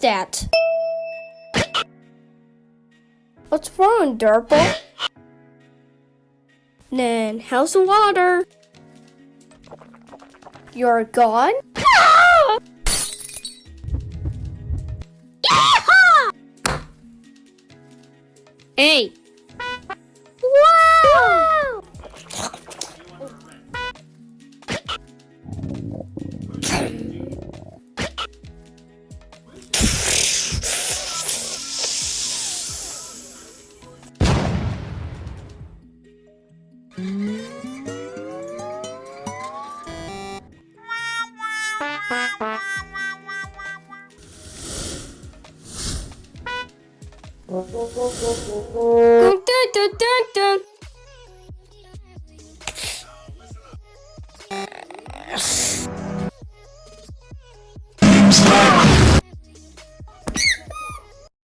What's that? What's wrong, Durple? Nan, how's the water? You're gone? Ah! Hey! Wow! Dun, dun, dun, dun, dun.